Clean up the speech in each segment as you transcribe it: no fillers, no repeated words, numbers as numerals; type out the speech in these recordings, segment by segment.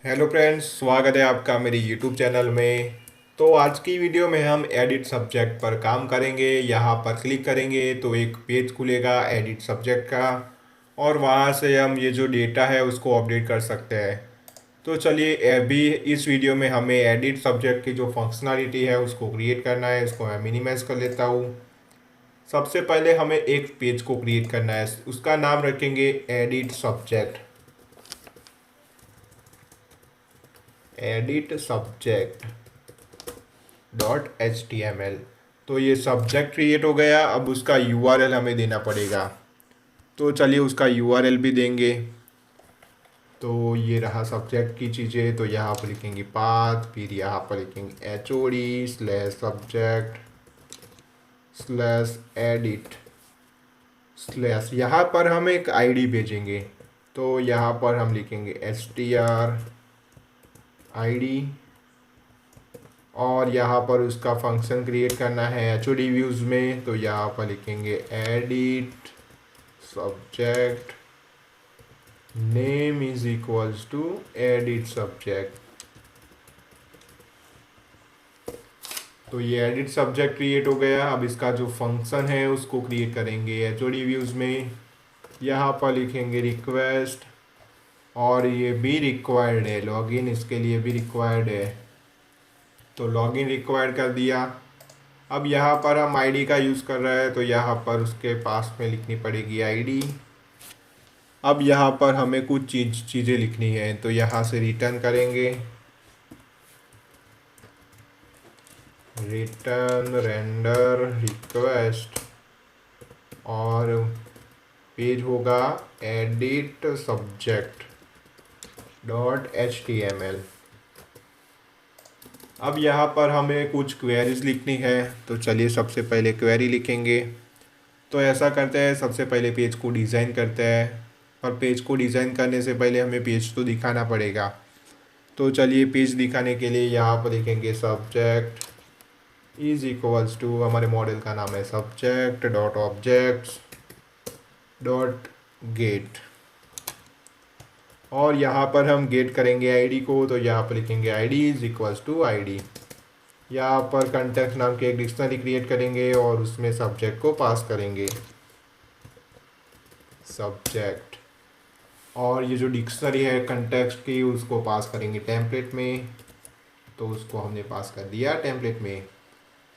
Hello friends, स्वागत है आपका मेरे यूट्यूब चैनल में। तो आज की वीडियो में हम एडिट सब्जेक्ट पर काम करेंगे। यहाँ पर क्लिक करेंगे तो एक पेज खुलेगा एडिट सब्जेक्ट का, और वहाँ से हम ये जो डेटा है उसको अपडेट कर सकते हैं। तो चलिए, अभी इस वीडियो में हमें एडिट सब्जेक्ट की जो फंक्शनलिटी है उसको क्रिएट करना है। इसको मैं मिनिमाइज कर लेता हूँ। सबसे पहले हमें एक पेज को क्रिएट करना है, उसका नाम रखेंगे edit subject. Edit subject .html। तो ये सब्जेक्ट क्रिएट हो गया। अब उसका यूआरएल हमें देना पड़ेगा। तो चलिए उसका यूआरएल भी देंगे। तो ये रहा सब्जेक्ट की चीज़ें। तो यहाँ पर लिखेंगे पाथ, फिर यहाँ पर लिखेंगे HOD/subject/edit स्लैश, यहाँ पर हम एक आईडी भेजेंगे। तो यहाँ पर हम लिखेंगे str id, और यहाँ पर उसका फंक्शन क्रिएट करना है HOD व्यूज़ में। तो यहाँ पर लिखेंगे edit subject name is equals to edit subject. तो ये एडिट सब्जेक्ट क्रिएट हो गया। अब इसका जो फंक्शन है उसको क्रिएट करेंगे HOD व्यूज़ में। यहाँ पर लिखेंगे रिक्वेस्ट, और ये भी रिक्वायर्ड है, लॉगिन इसके लिए भी रिक्वायर्ड है। तो लॉगिन रिक्वायर्ड कर दिया। अब यहाँ पर हम आईडी का यूज़ कर रहे हैं, तो यहाँ पर उसके पास में लिखनी पड़ेगी आईडी। अब यहाँ पर हमें कुछ चीज़ें लिखनी है, तो यहाँ से रिटर्न करेंगे, रिटर्न रेंडर रिक्वेस्ट, और पेज होगा एडिट सब्जेक्ट .html। अब यहाँ पर हमें कुछ क्वेरीज लिखनी है। तो चलिए सबसे पहले क्वेरी लिखेंगे। तो ऐसा करते हैं, सबसे पहले पेज को डिज़ाइन करते हैं। पर पेज को डिज़ाइन करने से पहले हमें पेज तो दिखाना पड़ेगा। तो चलिए पेज दिखाने के लिए यहाँ पर लिखेंगे सब्जेक्ट इज इक्वल्स टू, हमारे मॉडल का नाम है subject dot objects dot gate, और यहाँ पर हम गेट करेंगे आईडी को। तो यहाँ पर लिखेंगे ID is equals to ID. यहाँ पर कंटेक्स्ट नाम की एक डिक्शनरी क्रिएट करेंगे और उसमें सब्जेक्ट को पास करेंगे सब्जेक्ट, और ये जो डिक्शनरी है कंटेक्स्ट की उसको पास करेंगे टेम्पलेट में। तो उसको हमने पास कर दिया टेम्पलेट में।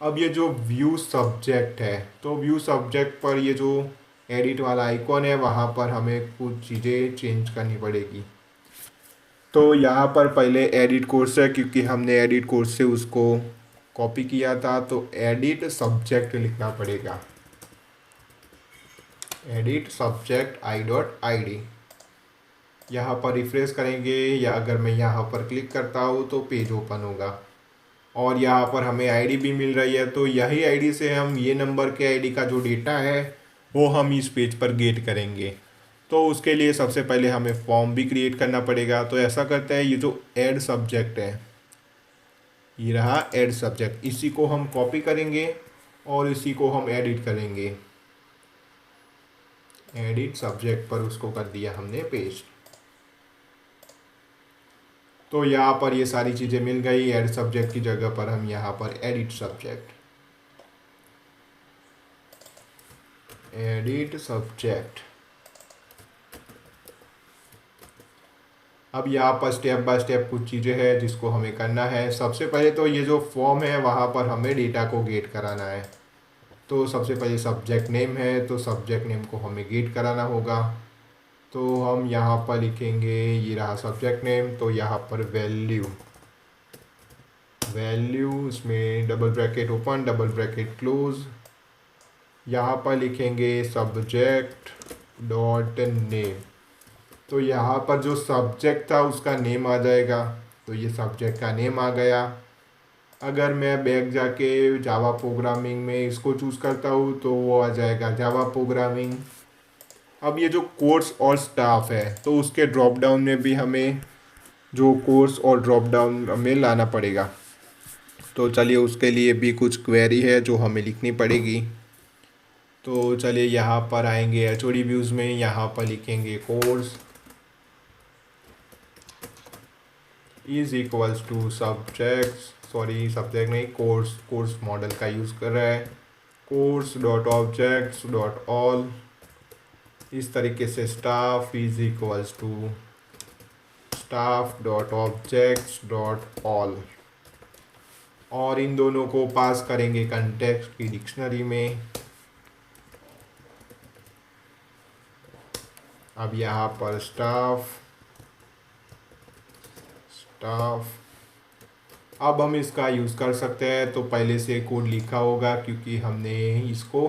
अब ये जो व्यू सब्जेक्ट है, तो व्यू सब्जेक्ट पर ये जो एडिट वाला आइकॉन है वहाँ पर हमें कुछ चीज़ें चेंज करनी पड़ेगी। तो यहाँ पर पहले एडिट कोर्स है, क्योंकि हमने एडिट कोर्स से उसको कॉपी किया था। तो एडिट सब्जेक्ट लिखना पड़ेगा, एडिट सब्जेक्ट i.id। यहाँ पर रिफ्रेश करेंगे, या अगर मैं यहाँ पर क्लिक करता हूँ तो पेज ओपन होगा, और यहाँ पर हमें आईडी भी मिल रही है। तो यही आईडी से हम ये नंबर के आईडी का जो डेटा है वो हम इस पेज पर गेट करेंगे। तो उसके लिए सबसे पहले हमें फॉर्म भी क्रिएट करना पड़ेगा। तो ऐसा करते हैं, ये जो ऐड सब्जेक्ट है, ये रहा ऐड सब्जेक्ट, इसी को हम कॉपी करेंगे और इसी को हम एडिट करेंगे। एडिट सब्जेक्ट पर उसको कर दिया हमने पेस्ट। तो यहाँ पर ये सारी चीज़ें मिल गई। ऐड सब्जेक्ट की जगह पर हम यहाँ पर एडिट सब्जेक्ट, एडिट सब्जेक्ट। अब यहाँ पर स्टेप बाय स्टेप कुछ चीज़ें हैं जिसको हमें करना है। सबसे पहले तो ये जो फॉर्म है वहाँ पर हमें डेटा को गेट कराना है। तो सबसे पहले सब्जेक्ट नेम है, तो सब्जेक्ट नेम को हमें गेट कराना होगा। तो हम यहाँ पर लिखेंगे, ये रहा सब्जेक्ट नेम। तो यहाँ पर वैल्यू, इसमें double bracket open double bracket close, यहाँ पर लिखेंगे सब्जेक्ट डॉट नेम। तो यहाँ पर जो सब्जेक्ट था उसका नेम आ जाएगा। तो ये सब्जेक्ट का नेम आ गया। अगर मैं बैक जाके जावा प्रोग्रामिंग में इसको चूज़ करता हूँ तो वो आ जाएगा जावा प्रोग्रामिंग। अब ये जो कोर्स और स्टाफ है, तो उसके ड्रॉप डाउन में भी हमें जो कोर्स और ड्रॉप डाउन में लाना पड़ेगा। तो चलिए उसके लिए भी कुछ क्वेरी है जो हमें लिखनी पड़ेगी। तो चलिए यहाँ पर आएंगे HOD व्यूज़ में, यहाँ पर लिखेंगे course is equals to subject नहीं, कोर्स मॉडल का यूज़ कर रहा है। Course dot objects dot all, इस तरीके से staff is equals to staff dot objects dot all, और इन दोनों को पास करेंगे कंटेक्स्ट की डिक्शनरी में। अब यहाँ पर स्टाफ अब हम इसका यूज़ कर सकते हैं। तो पहले से कोड लिखा होगा क्योंकि हमने इसको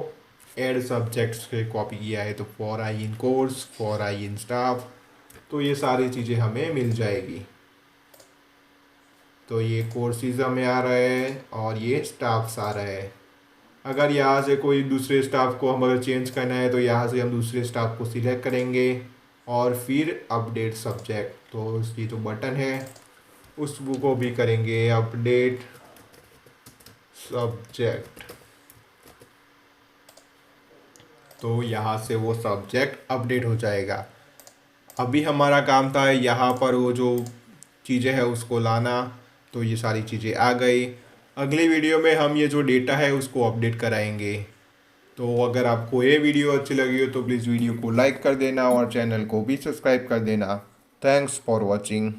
ऐड सब्जेक्ट्स से कॉपी किया है। तो for I in course, for I in staff, तो ये सारी चीज़ें हमें मिल जाएगी। तो ये कोर्सेज हमें आ रहा है और ये स्टाफ्स आ रहा है। अगर यहाँ से कोई दूसरे स्टाफ को हम अगर चेंज करना है तो यहाँ से हम दूसरे स्टाफ को सिलेक्ट करेंगे और फिर अपडेट सब्जेक्ट, तो इसकी जो बटन है उसको भी करेंगे अपडेट सब्जेक्ट। तो यहाँ से वो सब्जेक्ट अपडेट हो जाएगा। अभी हमारा काम था यहाँ पर वो जो चीज़ें हैं उसको लाना, तो ये सारी चीज़ें आ गई। अगली वीडियो में हम ये जो डेटा है उसको अपडेट कराएंगे। तो अगर आपको ये वीडियो अच्छी लगी हो तो प्लीज़ वीडियो को लाइक कर देना और चैनल को भी सब्सक्राइब कर देना। Thanks for watching.